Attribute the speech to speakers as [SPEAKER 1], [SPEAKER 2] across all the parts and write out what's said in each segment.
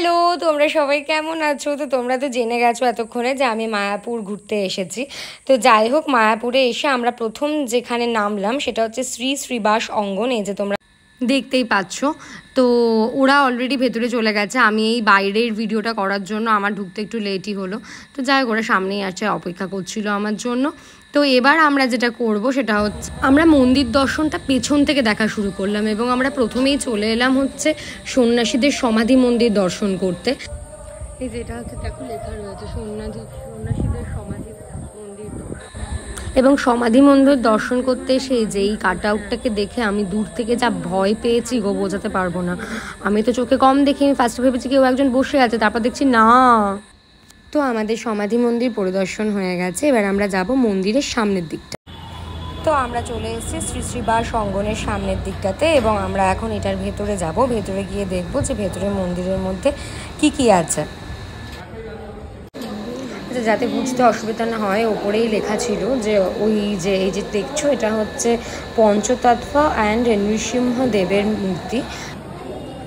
[SPEAKER 1] Hello, তোমরা সবাই কেমন আছো? তো তোমরা তো জেনে গেছো এতক্ষণে যে আমি মায়াপুর ঘুরতে এসেছি। তো যাই হোক, মায়াপুরে এসে আমরা প্রথম যেখানে নামলাম সেটা হচ্ছে শ্রী শ্রীবাস অঙ্গন। এই যে তোমরা দেখতেই পাচ্ছ। তো ওরা অলরেডি ভেতরে চলে গেছে। আমি এই বাইরের ভিডিওটা করার জন্য আমার ঢুকতে একটু লেটই হলো। তো যাই হোক, ওরা সামনেই আছে, অপেক্ষা করছিল আমার জন্য। তো এবার আমরা যেটা করব সেটা হচ্ছে আমরা মন্দির দর্শনটা পেছন থেকে দেখা শুরু করলাম এবং আমরা প্রথমেই চলে এলাম হচ্ছে সন্ন্যাসীদের সমাধি মন্দির দর্শন করতে। এই যেটা হচ্ছে দেখো লেখা রয়েছে সন্ন্যাসীদের সমাধি মন্দির। এবং সমাধি মন্দির দর্শন করতে এসে যে এই কাট আউটটাকে দেখে আমি দূর থেকে যা ভয় পেয়েছি গো, বোঝাতে পারবো না। আমি তো চোখে কম দেখি, আমি ফার্স্টে ভেবেছি কেউ একজন বসে আছে, তারপর দেখছি না। তো আমাদের সমাধি মন্দির পরিদর্শন হয়ে গেছে, এবার আমরা যাব মন্দিরের সামনের দিকটা। তো আমরা চলে এসেছি শ্রী শ্রীবাস অঙ্গনের সামনের দিকটাতে এবং আমরা এখন এটার ভেতরে যাব। ভেতরে গিয়ে দেখব যে ভেতরে মন্দিরের মধ্যে কি আছে। যাতে বুঝতে অসুবিধা না হয়, ওপরেই লেখা ছিল যে এই যে দেখছো এটা হচ্ছে পঞ্চতত্ত্ব অ্যান্ড নৃসিংহদেবের মূর্তি,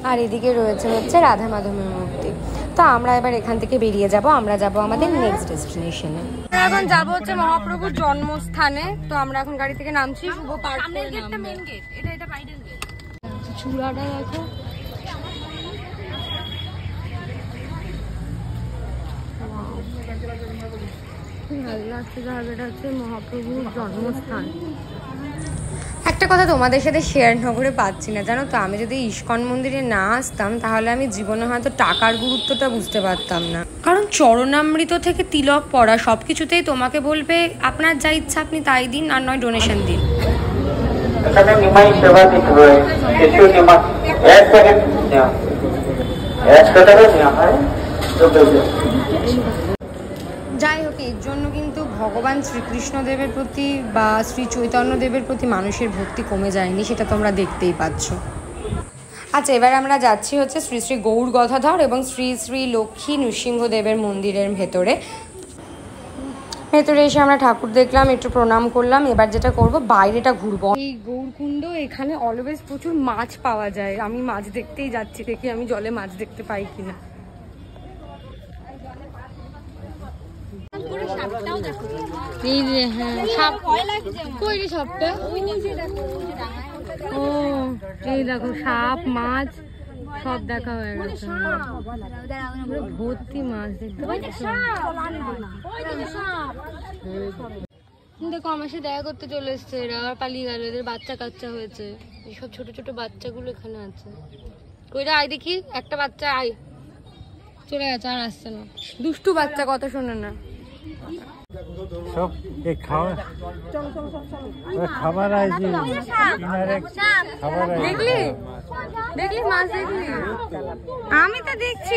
[SPEAKER 1] আর এদিকে রয়েছে হচ্ছে রাধা মাধবের মূর্তি। তো আমরা এবার এখান থেকে বেরিয়ে যাব, আমরা যাব আমাদের নেক্সট ডেস্টিনেশনে। এখন যাব হচ্ছে মহাপ্রভুর জন্মস্থানে। তো আমরা এখন গাড়ি থেকে নামছি, শুভ পার্ক করে নামবো। মেইন গেট এটা বাইরের গেট। চূড়াটা দেখো, ভালো লাগছে। জায়গাটা হচ্ছে মহাপ্রভুর জন্মস্থান। একটা কথা তোমাদের সাথে শেয়ার না করে পাচ্ছি না, জানো তো, আমি যদি ইস্কন মন্দিরে না আসতাম তাহলে আমি জীবনে হয়তো টাকার গুরুত্বটা বুঝতে পারতাম না। কারণ চরণামৃত থেকে তিলক পড়া সব কিছুতেই তোমাকে বলবে আপনার যা ইচ্ছা আপনি তাই দিন, আর নয় ডোনেশন দিন। যাই হোক, এর জন্য কিন্তু ভগবান শ্রীকৃষ্ণদেবের প্রতি বা শ্রী চৈতন্যদেবের প্রতি মানুষের ভক্তি কমে যায়নি, সেটা তোমরা দেখতেই পাচ্ছ। আচ্ছা, এবার আমরা যাচ্ছি হচ্ছে শ্রী শ্রী গৌর গদাধর এবং শ্রী শ্রী লক্ষ্মী নৃসিংহদেবের মন্দিরের ভেতরে এসে আমরা ঠাকুর দেখলাম, একটু প্রণাম করলাম। এবার যেটা করব বাইরেটা ঘুরবো। এই গৌরকুণ্ড, এখানে অলওয়েজ প্রচুর মাছ পাওয়া যায়। আমি মাছ দেখতেই যাচ্ছি, দেখি আমি জলে মাছ দেখতে পাই কিনা। এই যে হ্যাঁ, সাপ কই রে সাপটা? ও এই দেখো, সাপ মাছ সব দেখা হয়ে গেছে, ভর্তি মাছ দেখতে পাচ্ছি। দেখো আমার সাথে দেখা করতে চলে এসছে এরা, আবার পালিয়ে গেল। এদের বাচ্চা কাচ্চা হয়েছে, এইসব ছোট ছোট বাচ্চাগুলো এখানে আছে। কইরা আয় দেখি, একটা বাচ্চা আয়, চলে গেছে, আর আসছে না। দুষ্টু বাচ্চা, কথা শোনে না।
[SPEAKER 2] সব খাবার
[SPEAKER 1] দেখলি দেখলি মাছ দেখলি? আমি তো দেখছি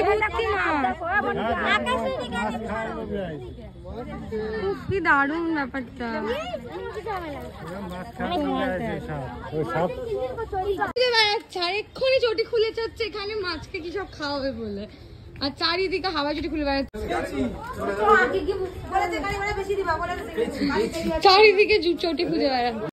[SPEAKER 1] কি দারুণ ব্যাপারটা। এক্ষুনি চটি খুলে যাচ্ছে এখানে মাছকে কি সব খাওয়াবে বলে, আর চারিদিকে হাওয়া চটি খুলে বেড়াচ্ছে, চারিদিকে চটি খুঁজে বেড়াচ্ছে।